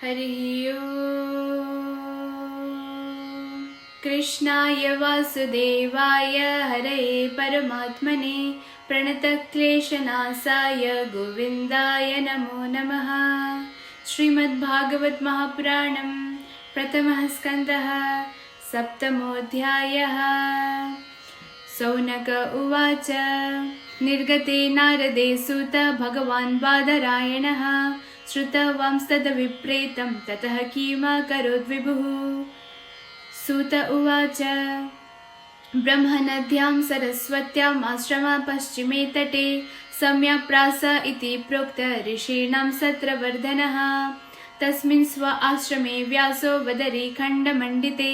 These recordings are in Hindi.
हरिः ओम्। कृष्णाय वासुदेवाय हरये परमात्मने प्रणतक्लेशनाशाय गोविन्दाय नमो नमः। श्रीमद्भागवत महापुराणं प्रथमः स्कन्धः सप्तमोऽध्यायः। सौनक उवाच। निर्गते नारदे सुत भगवान् बादरायणः श्रुतवांस्तद्विप्रेतं ततः किमकरोद् विभुः। सूत उवाच। ब्रह्मनद्यां सरस्वत्याम् आश्रमः पश्चिमे तटे सम्यक्प्रास इति प्रोक्त ऋषीणां सत्रवर्धनः। तस्मिन् स्व आश्रमे व्यासो वदरी खण्डमण्डिते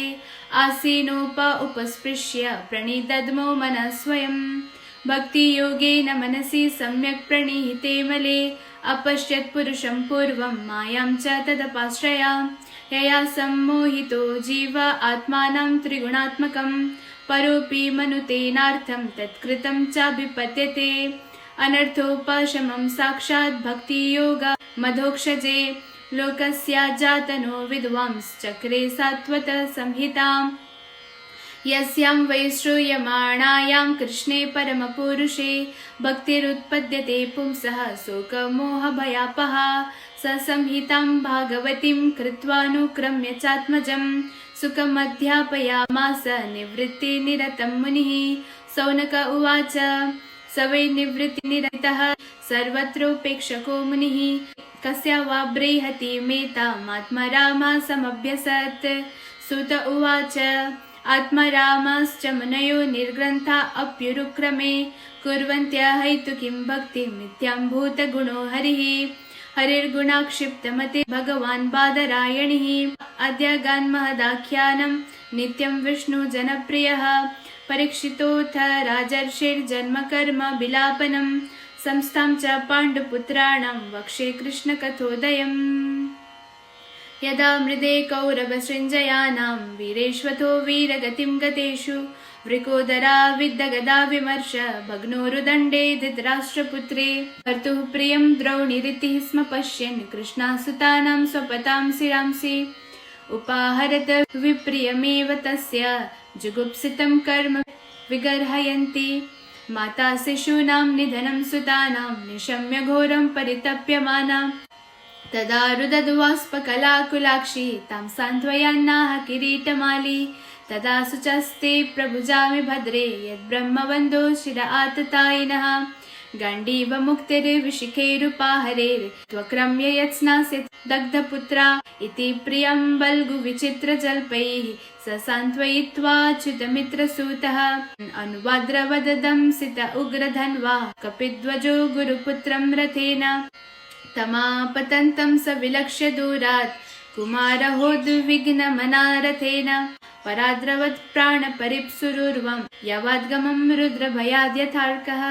उपस्पृश्य प्रणिदद्मो मनः स्वयं। भक्तियोगेन मनसि सम्यक् प्रणिहिते मले अपश्यत् पुरुषं पूर्वं मायां च तदपाश्रयां। यया सम्मोहितो जीव आत्मानं त्रिगुणात्मकं परोऽपि मनुतेनार्थं तत्कृतं चाभिपद्यते। अनर्थोपशमं साक्षात् भक्तियोग मधोक्षजे लोकस्याजातनो विद्वांश्चक्रे सात्वत संहिताम्। यस्यां वै श्रूयमाणायां कृष्णे परमपुरुषे भक्तिरुत्पद्यते पुंसः शोकमोहभयापहा। स संहितां भागवतीं कृत्वानुक्रम्य चात्मजं सुखमध्यापयामास निवृत्तिनिरतं मुनिः। सौनक उवाच। स वै निवृत्तिनिरतः सर्वत्रोपेक्षको मुनिः कस्या वा बृहतीमेतामात्मरामासमभ्यसत्। सुत उवाच। आत्मरामाश्च मुनयो निर्ग्रन्था अप्युरुक्रमे कुर्वन्त्यहैतुकीं भक्तिमित्याम्भूतगुणो हरिः। हरिर्गुणाक्षिप्तमते भगवान् बादरायणिः अद्यगान्महदाख्यानं नित्यं विष्णुजनप्रियः। परीक्षितोऽथ राजर्षिर्जन्मकर्म विलापनं संस्थां च पाण्डुपुत्राणां वक्षे कृष्णकथोदयम्। यदा मृदे कौरवसृञ्जयानां वीरेष्वथो वीरगतिं गतेषु वृकोदरा विद्यगदा विमर्श भग्नोरुदण्डे धृतराष्ट्रपुत्रे भर्तुः प्रियं द्रौणीरितिः स्म पश्यन् कृष्णासुतानां स्वपतां शिरांसि उपाहरत विप्रियमेव तस्य जुगुप्सितं कर्म विगर्हयन्ति। माता शिशूनां निधनं सुतानां निशम्य घोरं परितप्यमाना तदा रुदध्वास्पकलाकुलाक्षी तां सान्त्वयन्नाह किरीटमाली। तदा शुचस्ते प्रभुजामि भद्रे यद्ब्रह्मवन्दो शिर आततायिनः गाण्डीवमुक्तिर्विशिखैरुपाहरैर्त्वक्रम्य यत्स्नास्यत् दग्धपुत्रा इति प्रियं बल्गुविचित्रजल्पैः स सान्त्वयित्वाच्युतमित्रसूतः। अनुवाद्रवददंसित उग्रधन्वा कपिध्वजो गुरुपुत्रं रथेन तमापतन्तं स विलक्ष्य दूरात् कुमारहोद्विग्नमनारथेन पराद्रवत् प्राणपरिप्सुरुर्वं यावद्गमं रुद्रभयाद्यथार्कः।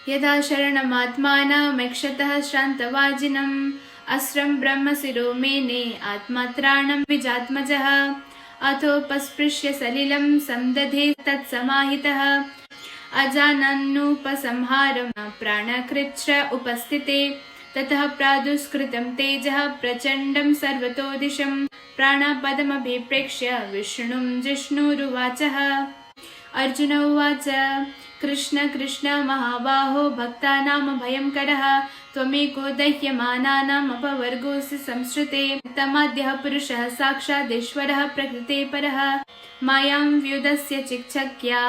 यदा शरणमात्मानमैक्षतः श्रान्तवाजिनम् अस्रं ब्रह्मशिरो मेने आत्मात्राणं विजात्मजः। अथोपस्पृश्य सलिलं संदधे तत्समाहितः अजानन्नुपसंहारं प्राणकृच्छ उपस्थिते। ततः प्रादुष्कृतं तेजः प्रचण्डं सर्वतो दिशं प्राणपदमभिप्रेक्ष्य विष्णुं जिष्णुरुवाचः। अर्जुन उवाच। कृष्ण कृष्ण महाबाहो भक्तानामभयङ्करः त्वमेको दह्यमानानाम् अपवर्गोऽसि संश्रुते। तमाद्यः पुरुषः साक्षादेश्वरः प्रकृते परः मायां व्युदस्य चिक्षक्या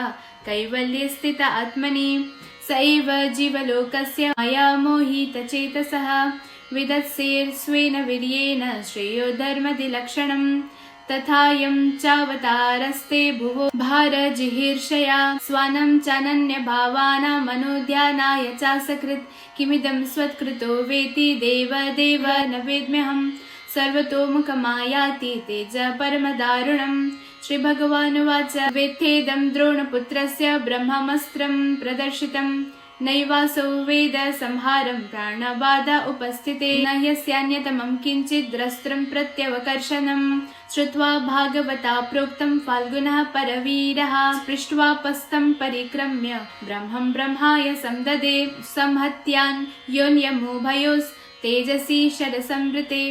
कैवल्ये स्थित आत्मनि। स एव जीवलोकस्य मायामोहितचेतसः विदत्सेर्स्वेन वीर्येण श्रेयो धर्मदिलक्षणम्। तथायं चावतारस्ते भुवो भारजिहीर्षया स्वानं चानन्यभावानामनुध्यानाय चासकृत् किमिदं स्वत्कृतो वेति देव देव न वेद्म्यहं सर्वतोमुखमायाति तेज परमदारुणम्। श्रीभगवानुवाच। वेत्थेदं द्रोणपुत्रस्य ब्रह्मास्त्रं प्रदर्शितं नैवासौ वेद संहारं प्राणबाधा उपस्थिते न ह्यस्यान्यतमं किञ्चित् द्रस्त्रं प्रत्यवकर्षणं। श्रुत्वा भागवता प्रोक्तं फाल्गुनः परवीरः पृष्ट्वा पस्तं परिक्रम्य ब्रह्मं ब्रह्माय संददे। संहत्यान् योन्यमुभयोस् तेजसी शरसंवृते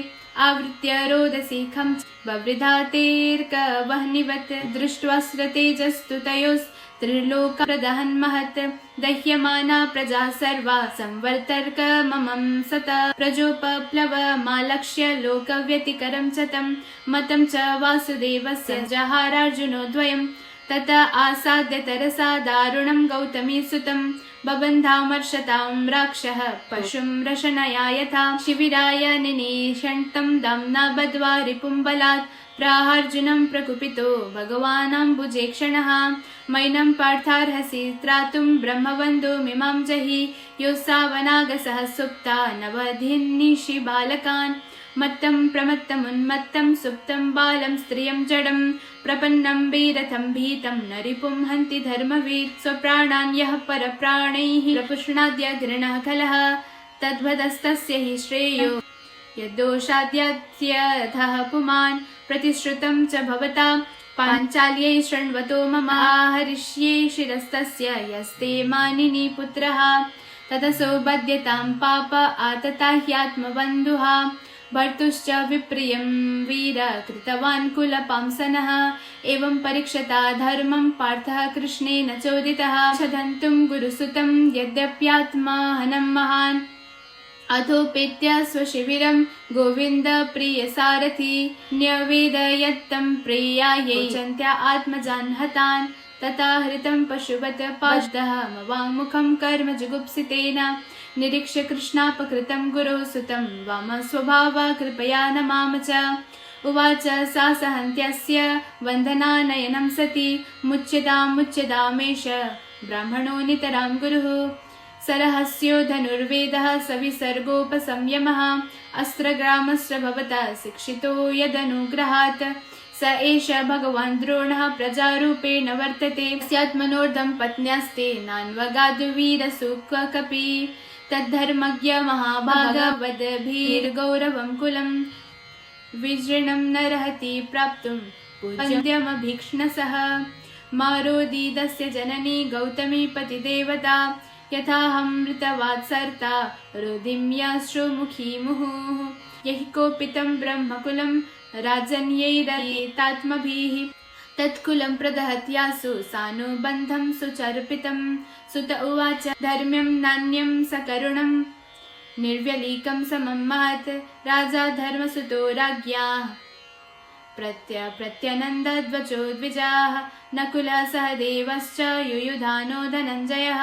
आवृत्य रोदसी खं बवृधातेर्कवह्निवत् दृष्ट्वा स्रतेजस्तु तयोस्त्रिलोकप्रदहन् महत् दह्यमाना प्रजा सर्वा संवर्तर्कममं सता प्रजोपप्लवमालक्ष्य लोकव्यतिकरं च तं मतं च वासुदेवस्य जहारार्जुनो द्वयम् तत आसाद्य तरसा दारुणं गौतमी सुतं बबन्धामर्षतां राक्षः पशुं रशनया यथा शिबिराय निनिषण्टं दाम्ना बद्ध्वा रिपुं बलात् प्राहार्जुनं प्रकुपितो भगवानाम्बुजे क्षणः मैनं पार्थार्हसि त्रातुं ब्रह्मबन्धुमिमां जहि योऽसावनागसः सुप्ता नवधिन्निशि बालकान् मत्तं प्रमत्तमुन्मत्तं सुप्तं बालं स्त्रियं जडं प्रपन्नं वीरथं भीतं न रिपुं हन्ति धर्मवीर स्वप्राणान् यः परप्राणैः प्रपुष्णाद्य घृणः खलः तद्वदस्तस्य हि श्रेयो यद्दोषाद्यथः पुमान् प्रतिश्रुतं च भवता पाञ्चाल्यै शृण्वतो मम आहरिष्ये शिरस्तस्य यस्ते मानिनी पुत्रः ततसो बध्यतां पाप आतताह्यात्मबन्धुः भर्तुश्च विप्रियं वीर कृतवान् कुलपांसनः एवं परीक्षता धर्मं पार्थः कृष्णेन चोदितः छदन्तुं गुरुसुतं यद्यप्यात्महनं महान् अथोपेत्य स्वशिबिरं गोविन्द प्रियसारथि न्यवेदयत्तं प्रेयायै चन्त्या आत्मजान् हतान् तथा हृतं पशुवत् पाशदः वाङ्मुखं कर्म जुगुप्सितेन निरीक्ष्य कृष्णापकृतं गुरोः सुतं वाम स्वभाव कृपया न माम च उवाच सा सहन्त्यस्य वन्दनानयनं सति मुच्यतामेष ब्राह्मणो नितरां गुरुः सरहस्यो धनुर्वेदः सविसर्गोपसंयमः अस्त्रग्रामस्य भवता शिक्षितो यदनुग्रहात् स एष भगवान् द्रोणः प्रजारूपेण वर्तते स्यात्मनोर्धं पत्न्यास्ते नान्वगाद्वीरसुकपि तद्धर्मज्ञ महाभागवद्भिर्गौरवं कुलं विजृणं न रहति प्राप्तुं पूज्यमभीक्ष्णसः मारोदीदस्य जननी गौतमी पतिदेवता यथाहमृतवात्सर्ता रुदिम्याश्रुमुखी मुहुः यहि कोपितं ब्रह्मकुलं राजन्यैरतात्मभिः तत्कुलं प्रदहत्यासु सानुबन्धं सुचर्पितं सुत उवाच धर्म्यं नान्यं सकरुणं निर्व्यलीकं समं महत् राजा धर्मसुतो राज्ञाः प्रत्यनन्दध्वजो द्विजाः नकुलः सहदेवश्च युयुधानो धनञ्जयः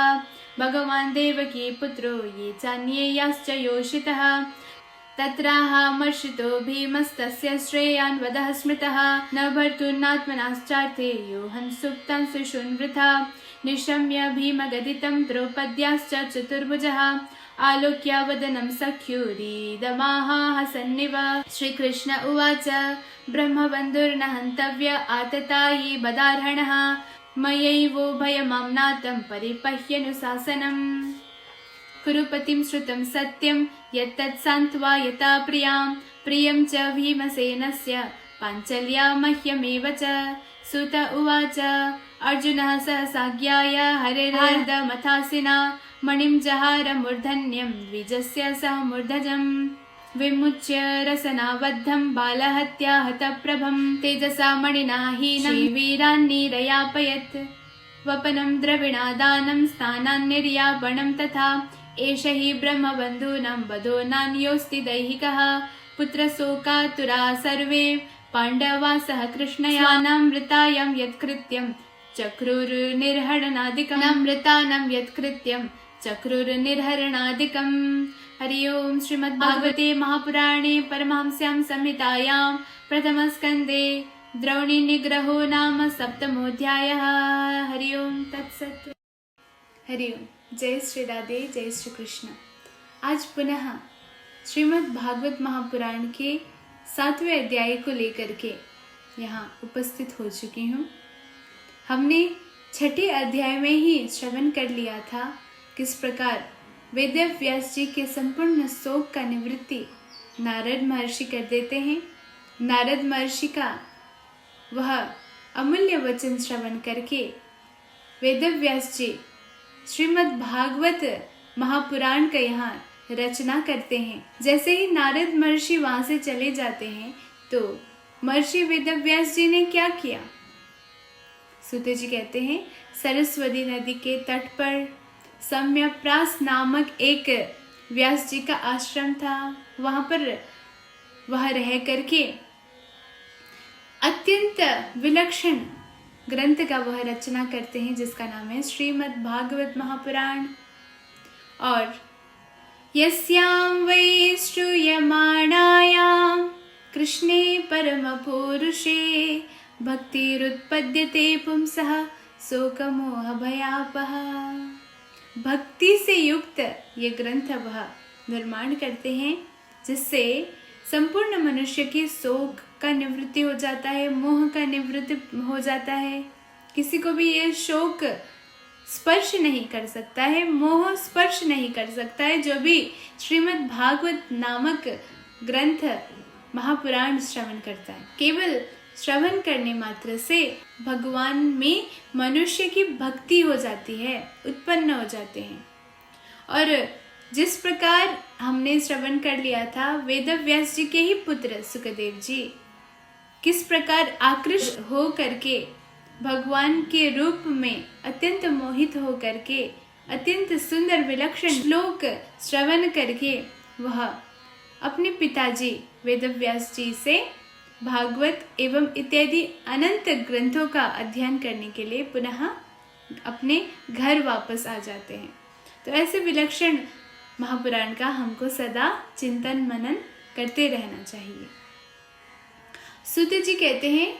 भगवान् देवकी पुत्रो ये चान्ये याश्च योषितः तत्राहमर्षितो भीमस्तस्य श्रेयान् वदः स्मृतः न भर्तुर्नात्मनाश्चार्थे योहन् सुप्तान् सुषुन्वृथा निशम्य भीमगदितं द्रौपद्याश्च चतुर्भुजः आलोक्य वदनं सख्युरीदमाह हसन्निव श्रीकृष्ण उवाच ब्रह्मबन्धुर्न हन्तव्य आततायि बदार्हणः मयैवोभयमाम्नातं परिपह्यनुशासनम् कुरुपतिं श्रुतं सत्यं यत्तत् सान्त्वा यथा प्रियं च भीमसेनस्य पाञ्चल्या मह्यमेव च सुत उवाच अर्जुनः सहसाज्ञाय हरिर्हर्दमथासिना मणिं जहार मूर्धन्यं द्विजस्य सह मूर्धजम् विमुच्य रसनाबद्धं बालहत्या हतप्रभं तेजसा मणिना हीनं वीरान्निरयापयत् वपनं द्रविणादानं स्थानान्निर्यापणं तथा एष हि ब्रह्मबन्धूनां वधो नान्योऽस्ति दैहिकः पुत्रशोकातुरा सर्वे पाण्डवा सह कृष्णया स्वानामृतायां यत्कृत्यं चक्रुर्निर्हरणादिकम् हरि ओम श्रीमद्भागवते महापुराणे परमहंस्यां संहितायां प्रथमस्कन्धे द्रौणी निग्रहो नाम सप्तमोऽध्यायः। हरि ओम तत्सत्। हरि ओम। जय श्री राधे, जय श्री कृष्ण। आज पुनः श्रीमद् भागवत महापुराण के 7वें अध्याय को लेकर के यहाँ उपस्थित हो चुकी हूँ। हमने 6ठे अध्याय में ही श्रवण कर लिया था किस प्रकार वेदव्यास जी के संपूर्ण शोक का निवृत्ति नारद महर्षि कर देते हैं। नारद महर्षि का वह अमूल्य वचन श्रवण करके वेदव्यास जी श्रीमद् भागवत महापुराण का यहाँ रचना करते हैं। जैसे ही नारद महर्षि वहां से चले जाते हैं तो महर्षि वेदव्यास जी ने क्या किया? सूत जी कहते हैं, सरस्वती नदी के तट पर सम्यप्रास नामक एक व्यास जी का आश्रम था। वहां पर वह रह करके अत्यंत विलक्षण ग्रंथ का वह रचना करते हैं, जिसका नाम है श्रीमद् भागवत महापुराण। और यस्यां वै श्रूयमाणायां कृष्णे परम पुरुषे भक्तिरुत्पद्यते पुंसः शोकमोह भयापः। भक्ति से युक्त ये ग्रंथ वह निर्माण करते हैं, जिससे संपूर्ण मनुष्य की शोक का निवृत्ति हो जाता है, मोह का निवृत्ति हो जाता है। किसी को भी ये शोक स्पर्श नहीं कर सकता है, मोह स्पर्श नहीं कर सकता है, जो भी श्रीमद् भागवत नामक ग्रंथ महापुराण श्रवण करता है। केवल श्रवण करने मात्र से भगवान में मनुष्य की भक्ति हो जाती है, उत्पन्न हो जाते हैं। और जिस प्रकार हमने श्रवण कर लिया था, वेदव्यास जी के ही पुत्र सुखदेव जी किस प्रकार आकृष्ट हो करके भगवान के रूप में अत्यंत मोहित हो करके अत्यंत सुंदर विलक्षण श्लोक श्रवण करके वह अपने पिताजी वेदव्यास जी से भागवत एवं इत्यादि अनंत ग्रंथों का अध्ययन करने के लिए पुनः अपने घर वापस आ जाते हैं। तो ऐसे विलक्षण महापुराण का हमको सदा चिंतन मनन करते रहना चाहिए। सूत जी कहते हैं,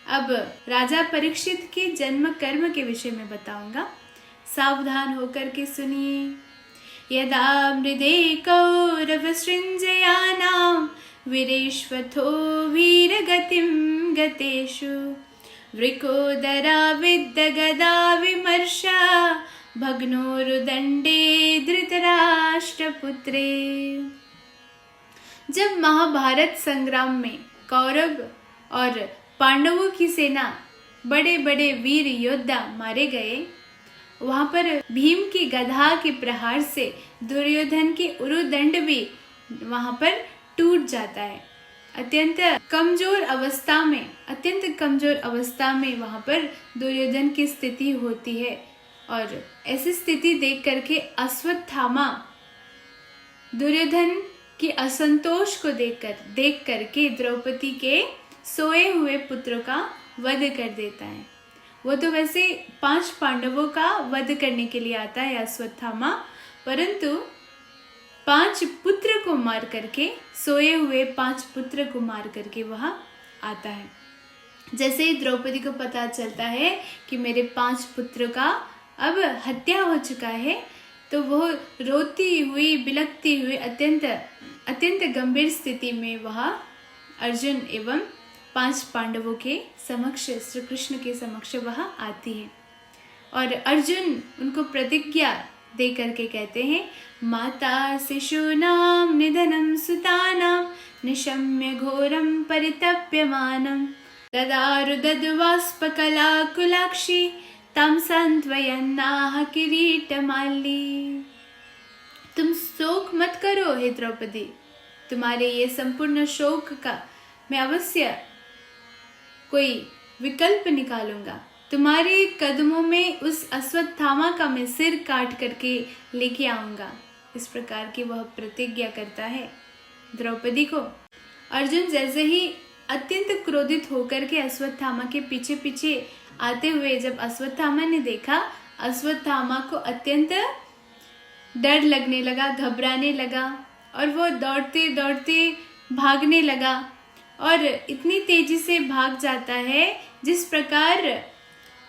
अब राजा परीक्षित के जन्म कर्म के विषय में बताऊंगा, सावधान होकर के सुनिए। यदा मृदे कौरवसृञ्जयानां वीरेष्वथो वीरगतिं गतेषु वृकोदरा विद्यगदा विमर्शा भग्नोरुदण्डे धृतराष्ट्रपुत्रे। जब महाभारत संग्राम में कौरव और पांडवों की सेना बड़े बड़े वीर योद्धा मारे गए, वहां पर भीम की गदा के प्रहार से दुर्योधन की उरुदंड भी वहां पर टूट जाता है। अत्यंत कमजोर अवस्था में वहां पर दुर्योधन की स्थिति होती है। और ऐसी स्थिति देख करके अश्वत्थामा दुर्योधन की असंतोष को देख करके द्रौपदी के सोए हुए पुत्रों का वध कर देता है। वो तो वैसे 5 पांडवों का वध करने के लिए आता है अश्वत्थामा, परंतु 5 पुत्र को मार करके, सोए हुए 5 पुत्र को मार करके वह आता है। जैसे ही द्रौपदी को पता चलता है कि मेरे 5 पुत्रों का अब हत्या हो चुका है, तो वो रोती हुई बिलखती हुई अत्यंत गंभीर स्थिति में वह अर्जुन एवं 5 पांडवों के समक्ष, श्री कृष्ण के समक्ष वह आती है। और अर्जुन उनको प्रतिज्ञा दे करके कहते हैं, माता शिशूनां निधनं सुतानां निशम्य घोरं परितप्यमानं तदा रुदद्वाष्पकलाकुलाक्षी तं सांत्वयन्नाह किरीटमाली। तुम शोक मत करो हे द्रौपदी, तुम्हारे ये संपूर्ण शोक का मैं अवश्य कोई विकल्प निकालूंगा। तुम्हारे कदमों में उस अश्वत्थामा का मैं सिर काट करके लेके आऊंगा। इस प्रकार की वह प्रतिज्ञा करता है द्रौपदी को। अर्जुन जैसे ही अत्यंत क्रोधित होकर के अश्वत्थामा के पीछे पीछे आते हुए जब अश्वत्थामा ने देखा, अश्वत्थामा को अत्यंत डर लगने लगा, घबराने लगा और वो दौड़ते दौड़ते भागने लगा और इतनी तेजी से भाग जाता है जिस प्रकार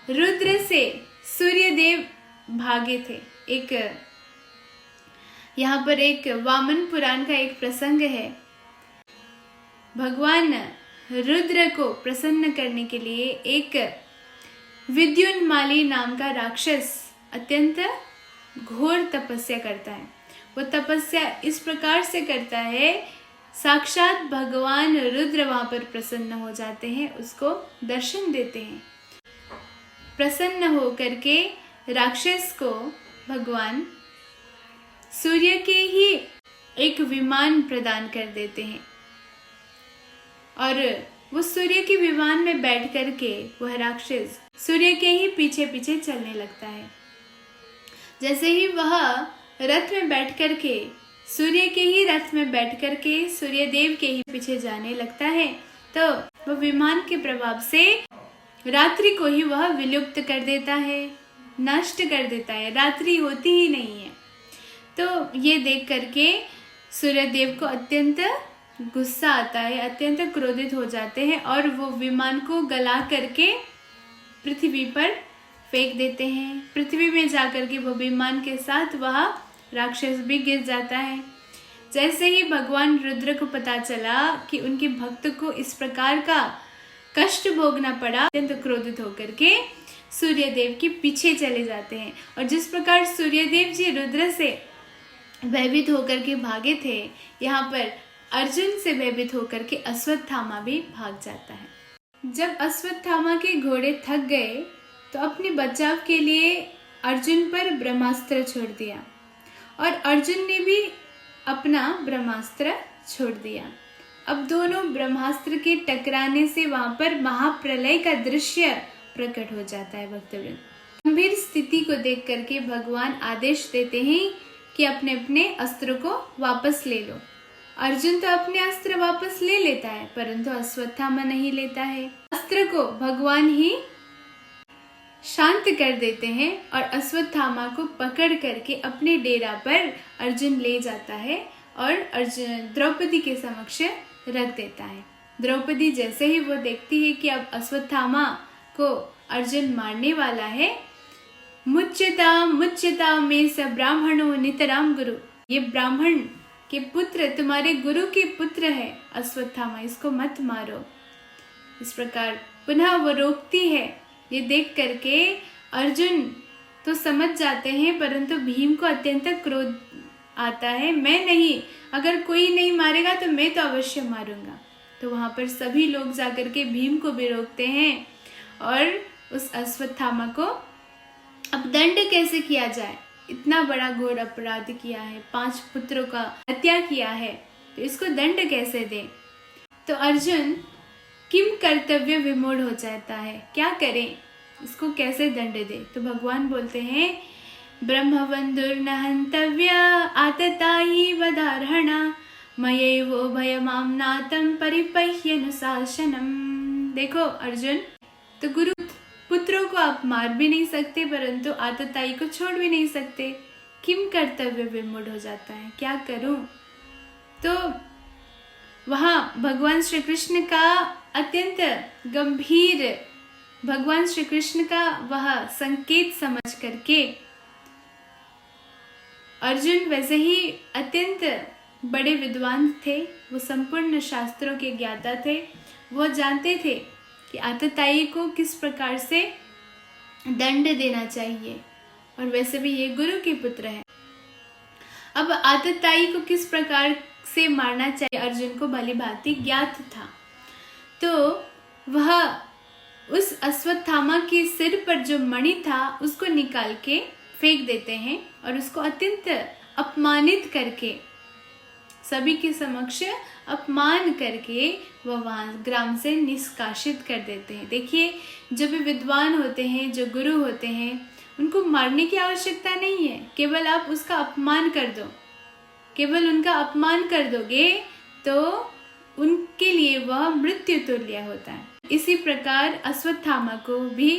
रुद्र से सूर्यदेव भागे थे। यहाँ पर एक वामन पुराण का एक प्रसंग है। भगवान रुद्र को प्रसन्न करने के लिए एक विद्युन्माली नाम का राक्षस अत्यंत घोर तपस्या करता है। वो तपस्या इस प्रकार से करता है, साक्षात भगवान रुद्र वहां पर प्रसन्न हो जाते हैं, उसको दर्शन देते हैं। प्रसन्न होकर के राक्षस को भगवान सूर्य के ही एक विमान प्रदान कर देते हैं और वो सूर्य के विमान में बैठ करके वह राक्षस सूर्य के ही पीछे पीछे चलने लगता है। जैसे ही वह रथ में बैठ करके सूर्य के ही रथ में बैठ करके सूर्य देव के ही पीछे जाने लगता है, तो वह विमान के प्रभाव से रात्रि को ही वह विलुप्त कर देता है, नष्ट कर देता है, रात्रि होती ही नहीं है। तो ये देख करके सूर्य देव को अत्यंत गुस्सा आता है, अत्यंत क्रोधित हो जाते हैं और वो विमान को गला करके पृथ्वी पर फेंक देते हैं। पृथ्वी में जाकर के वो विमान के साथ वह राक्षस भी गिर जाता है। जैसे ही भगवान रुद्र को पता चला कि उनके भक्त को इस प्रकार का कष्ट भोगना पड़ा, अत्यंत क्रोधित होकर के सूर्यदेव के पीछे चले जाते हैं। और जिस प्रकार सूर्यदेव जी रुद्र से भयभीत होकर के भागे थे, यहाँ पर अर्जुन से भयभीत होकर के अश्वत्थामा भी भाग जाता है। जब अश्वत्थामा के घोड़े थक गए तो अपने बचाव के लिए अर्जुन पर ब्रह्मास्त्र छोड़ दिया और अर्जुन ने भी अपना ब्रह्मास्त्र छोड़ दिया। अब दोनों ब्रह्मास्त्र के टकराने से वहां पर महाप्रलय का दृश्य प्रकट हो जाता है। भक्तवृंद, गंभीर स्थिति को देख करके भगवान आदेश देते हैं कि अपने अपने अस्त्र को वापस ले लो। अर्जुन तो अपने अस्त्र वापस ले लेता है, परंतु अश्वत्थामा नहीं लेता है। अस्त्र को भगवान ही शांत कर देते हैं और अश्वत्थामा को पकड़ करके अपने डेरा पर अर्जुन ले जाता है और अर्जुन द्रौपदी के समक्ष रख देता है। द्रौपदी जैसे ही वो देखती है कि अब अश्वत्थामा को अर्जुन मारने वाला है, मुच्यता में स ब्राह्मणो नितराम गुरु, ये ब्राह्मण के पुत्र तुम्हारे गुरु के पुत्र है अश्वत्थामा, इसको मत मारो। इस प्रकार पुनः वो रोकती है। ये देख करके अर्जुन तो समझ जाते हैं, परंतु भीम को अत्यंत क्रोध आता है। मैं नहीं, अगर कोई नहीं मारेगा तो मैं तो अवश्य मारूंगा। तो वहां पर सभी लोग जाकर के भीम को भी रोकते हैं और उस अश्वत्थामा को अब दंड कैसे किया जाए, इतना बड़ा घोर अपराध किया है, 5 पुत्रों का हत्या किया है, तो इसको दंड कैसे दे। तो अर्जुन किम कर्तव्य विमूढ़ हो जाता है, क्या करें, इसको कैसे दंड दे। तो भगवान बोलते हैं ब्रह्मवंदुर्न हंतव्य आततायि वदार्हणा मयैवो भयमाम्नातं परिपह्यनुशासनम। देखो अर्जुन, तो गुरु पुत्रों को आप मार भी नहीं सकते, परंतु आततायी को छोड़ भी नहीं सकते। किम कर्तव्य विमूढ़ हो जाता है, क्या करूं। तो वहां भगवान श्री कृष्ण का अत्यंत गंभीर, भगवान श्री कृष्ण का वह संकेत समझ करके अर्जुन वैसे ही अत्यंत बड़े विद्वान थे, वो संपूर्ण शास्त्रों के ज्ञाता थे। वो जानते थे कि आततायी को किस प्रकार से दंड देना चाहिए, और वैसे भी ये गुरु के पुत्र है। अब आततायी को किस प्रकार से मारना चाहिए अर्जुन को भली भांति ज्ञात था। तो वह उस अश्वत्थामा के सिर पर जो मणि था उसको निकाल के फेंक देते हैं और उसको अत्यंत अपमानित करके, सभी के समक्ष अपमान करके वह वहां ग्राम से निष्कासित कर देते हैं। देखिए, जो भी विद्वान होते हैं, जो गुरु होते हैं, उनको मारने की आवश्यकता नहीं है, केवल आप उसका अपमान कर दो। केवल उनका अपमान कर दोगे तो उनके लिए वह मृत्यु तुल्य होता है। इसी प्रकार अश्वत्थामा को भी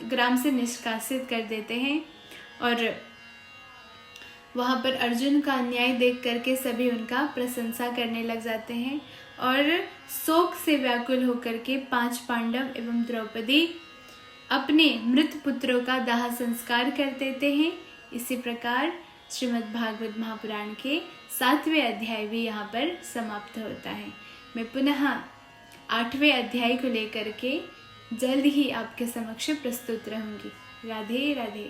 ग्राम से निष्कासित कर देते हैं और वहां पर अर्जुन का अन्याय देख करके सभी उनका प्रशंसा करने लग जाते हैं और शोक से व्याकुल होकर के 5 पांडव एवं द्रौपदी अपने मृत पुत्रों का दाह संस्कार कर देते हैं। इसी प्रकार श्रीमद् भागवत महापुराण के 7वें अध्याय भी यहाँ पर समाप्त होता है। मैं पुनः 8वें अध्याय को लेकर के जल्द ही आपके समक्ष प्रस्तुत रहूंगी। राधे राधे।